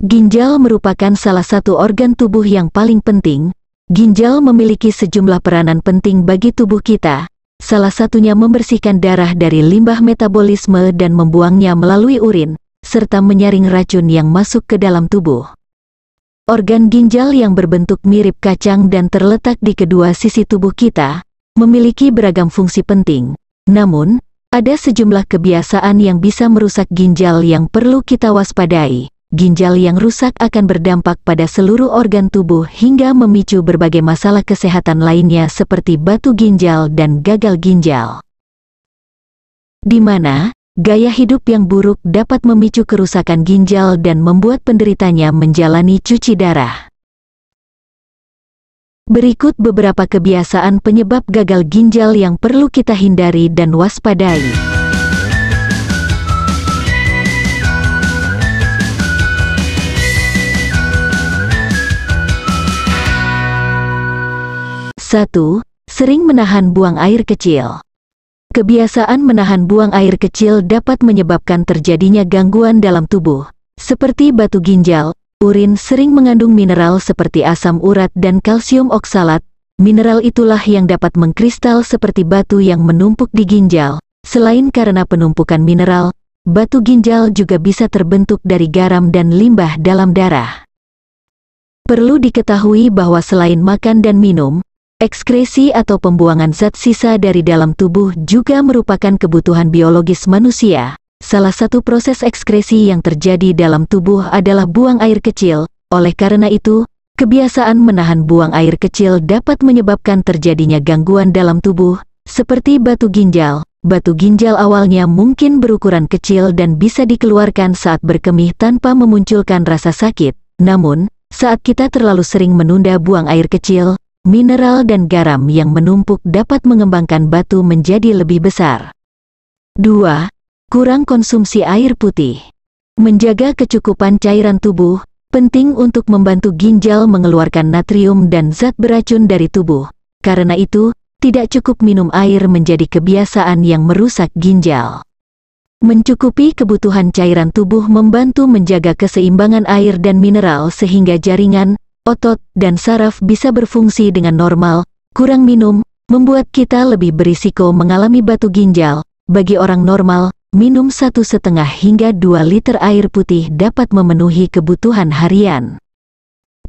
Ginjal merupakan salah satu organ tubuh yang paling penting. Ginjal memiliki sejumlah peranan penting bagi tubuh kita. Salah satunya membersihkan darah dari limbah metabolisme dan membuangnya melalui urin, serta menyaring racun yang masuk ke dalam tubuh. Organ ginjal yang berbentuk mirip kacang dan terletak di kedua sisi tubuh kita, memiliki beragam fungsi penting. Namun, ada sejumlah kebiasaan yang bisa merusak ginjal yang perlu kita waspadai. Ginjal yang rusak akan berdampak pada seluruh organ tubuh hingga memicu berbagai masalah kesehatan lainnya seperti batu ginjal dan gagal ginjal. Di mana gaya hidup yang buruk dapat memicu kerusakan ginjal dan membuat penderitanya menjalani cuci darah. Berikut beberapa kebiasaan penyebab gagal ginjal yang perlu kita hindari dan waspadai. 1. Sering menahan buang air kecil. Kebiasaan menahan buang air kecil dapat menyebabkan terjadinya gangguan dalam tubuh, seperti batu ginjal. Urin sering mengandung mineral seperti asam urat dan kalsium oksalat. Mineral itulah yang dapat mengkristal seperti batu yang menumpuk di ginjal. Selain karena penumpukan mineral, batu ginjal juga bisa terbentuk dari garam dan limbah dalam darah. Perlu diketahui bahwa selain makan dan minum, ekskresi atau pembuangan zat sisa dari dalam tubuh juga merupakan kebutuhan biologis manusia. Salah satu proses ekskresi yang terjadi dalam tubuh adalah buang air kecil. Oleh karena itu, kebiasaan menahan buang air kecil dapat menyebabkan terjadinya gangguan dalam tubuh, seperti batu ginjal. Batu ginjal awalnya mungkin berukuran kecil dan bisa dikeluarkan saat berkemih tanpa memunculkan rasa sakit. Namun, saat kita terlalu sering menunda buang air kecil, mineral dan garam yang menumpuk dapat mengembangkan batu menjadi lebih besar. 2. Kurang konsumsi air putih. Menjaga kecukupan cairan tubuh, penting untuk membantu ginjal mengeluarkan natrium dan zat beracun dari tubuh. Karena itu, tidak cukup minum air menjadi kebiasaan yang merusak ginjal. Mencukupi kebutuhan cairan tubuh membantu menjaga keseimbangan air dan mineral sehingga jaringan, otot, dan saraf bisa berfungsi dengan normal. Kurang minum membuat kita lebih berisiko mengalami batu ginjal. Bagi orang normal, minum 1,5 hingga 2 liter air putih dapat memenuhi kebutuhan harian.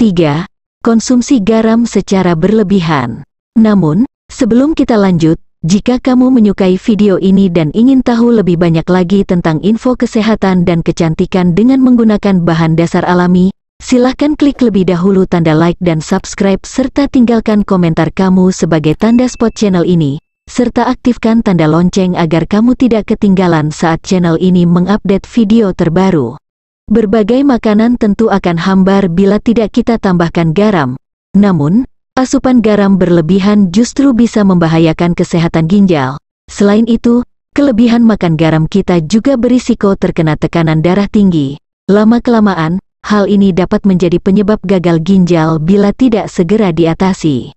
3. Konsumsi garam secara berlebihan. Namun, sebelum kita lanjut, jika kamu menyukai video ini dan ingin tahu lebih banyak lagi tentang info kesehatan dan kecantikan dengan menggunakan bahan dasar alami, silahkan klik lebih dahulu tanda like dan subscribe serta tinggalkan komentar kamu sebagai tanda support channel ini, serta aktifkan tanda lonceng agar kamu tidak ketinggalan saat channel ini mengupdate video terbaru. Berbagai makanan tentu akan hambar bila tidak kita tambahkan garam. Namun, asupan garam berlebihan justru bisa membahayakan kesehatan ginjal. Selain itu, kelebihan makan garam kita juga berisiko terkena tekanan darah tinggi. Lama-kelamaan, hal ini dapat menjadi penyebab gagal ginjal bila tidak segera diatasi.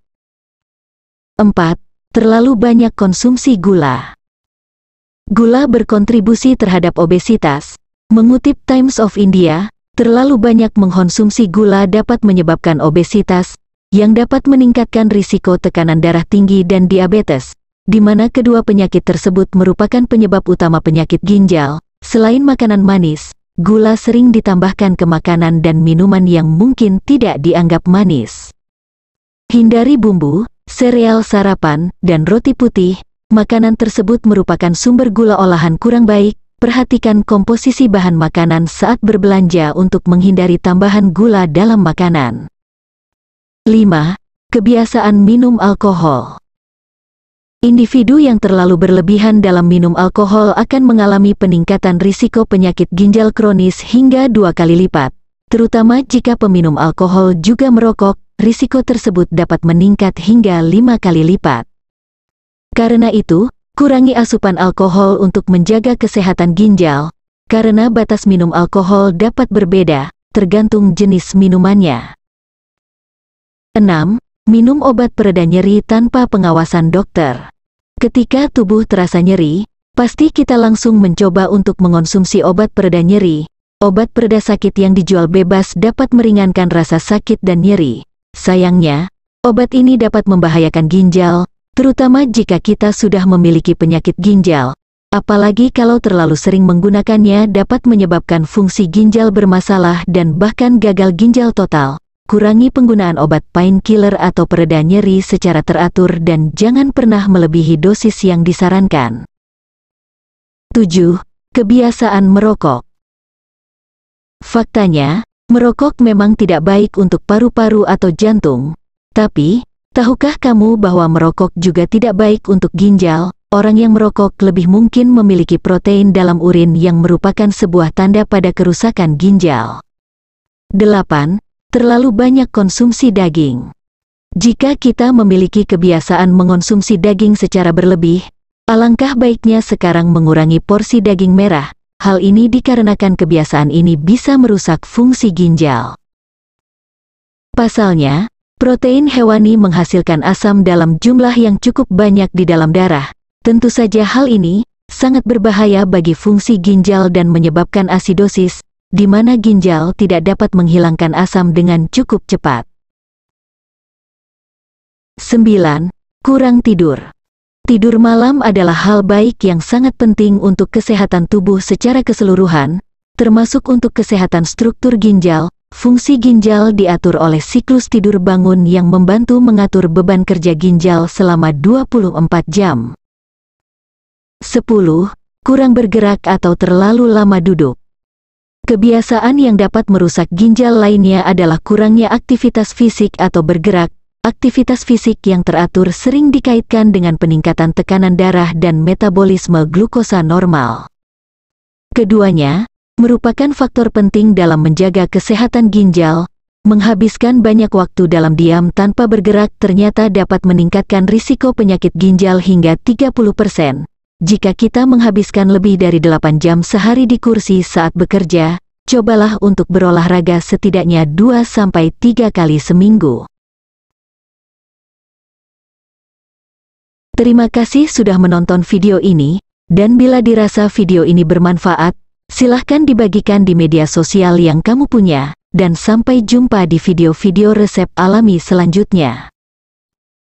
4. Terlalu banyak konsumsi gula. Gula berkontribusi terhadap obesitas. Mengutip Times of India, terlalu banyak mengkonsumsi gula dapat menyebabkan obesitas, yang dapat meningkatkan risiko tekanan darah tinggi dan diabetes, di mana kedua penyakit tersebut merupakan penyebab utama penyakit ginjal. Selain makanan manis, gula sering ditambahkan ke makanan dan minuman yang mungkin tidak dianggap manis. Hindari bumbu, sereal sarapan, dan roti putih. Makanan tersebut merupakan sumber gula olahan kurang baik. Perhatikan komposisi bahan makanan saat berbelanja untuk menghindari tambahan gula dalam makanan. 5. Kebiasaan minum alkohol. Individu yang terlalu berlebihan dalam minum alkohol akan mengalami peningkatan risiko penyakit ginjal kronis hingga 2 kali lipat. Terutama jika peminum alkohol juga merokok, risiko tersebut dapat meningkat hingga 5 kali lipat. Karena itu, kurangi asupan alkohol untuk menjaga kesehatan ginjal, karena batas minum alkohol dapat berbeda, tergantung jenis minumannya. 6. Minum obat pereda nyeri tanpa pengawasan dokter. Ketika tubuh terasa nyeri, pasti kita langsung mencoba untuk mengonsumsi obat pereda nyeri. obat pereda sakit yang dijual bebas dapat meringankan rasa sakit dan nyeri. Sayangnya, obat ini dapat membahayakan ginjal, terutama jika kita sudah memiliki penyakit ginjal. Apalagi kalau terlalu sering menggunakannya dapat menyebabkan fungsi ginjal bermasalah dan bahkan gagal ginjal total. Kurangi penggunaan obat painkiller atau pereda nyeri secara teratur dan jangan pernah melebihi dosis yang disarankan. 7. Kebiasaan merokok. Faktanya, merokok memang tidak baik untuk paru-paru atau jantung. Tapi, tahukah kamu bahwa merokok juga tidak baik untuk ginjal? Orang yang merokok lebih mungkin memiliki protein dalam urin yang merupakan sebuah tanda pada kerusakan ginjal. 8. Terlalu banyak konsumsi daging. Jika kita memiliki kebiasaan mengonsumsi daging secara berlebih, alangkah baiknya sekarang mengurangi porsi daging merah. Hal ini dikarenakan kebiasaan ini bisa merusak fungsi ginjal. Pasalnya, protein hewani menghasilkan asam dalam jumlah yang cukup banyak di dalam darah. Tentu saja hal ini sangat berbahaya bagi fungsi ginjal dan menyebabkan asidosis, di mana ginjal tidak dapat menghilangkan asam dengan cukup cepat. 9. Kurang tidur. Tidur malam adalah hal baik yang sangat penting untuk kesehatan tubuh secara keseluruhan, termasuk untuk kesehatan struktur ginjal. Fungsi ginjal diatur oleh siklus tidur bangun yang membantu mengatur beban kerja ginjal selama 24 jam. 10. Kurang bergerak atau terlalu lama duduk. Kebiasaan yang dapat merusak ginjal lainnya adalah kurangnya aktivitas fisik atau bergerak. Aktivitas fisik yang teratur sering dikaitkan dengan peningkatan tekanan darah dan metabolisme glukosa normal. Keduanya merupakan faktor penting dalam menjaga kesehatan ginjal. Menghabiskan banyak waktu dalam diam tanpa bergerak ternyata dapat meningkatkan risiko penyakit ginjal hingga 30%. Jika kita menghabiskan lebih dari 8 jam sehari di kursi saat bekerja, cobalah untuk berolahraga setidaknya 2-3 kali seminggu. Terima kasih sudah menonton video ini, dan bila dirasa video ini bermanfaat, silahkan dibagikan di media sosial yang kamu punya, dan sampai jumpa di video-video resep alami selanjutnya.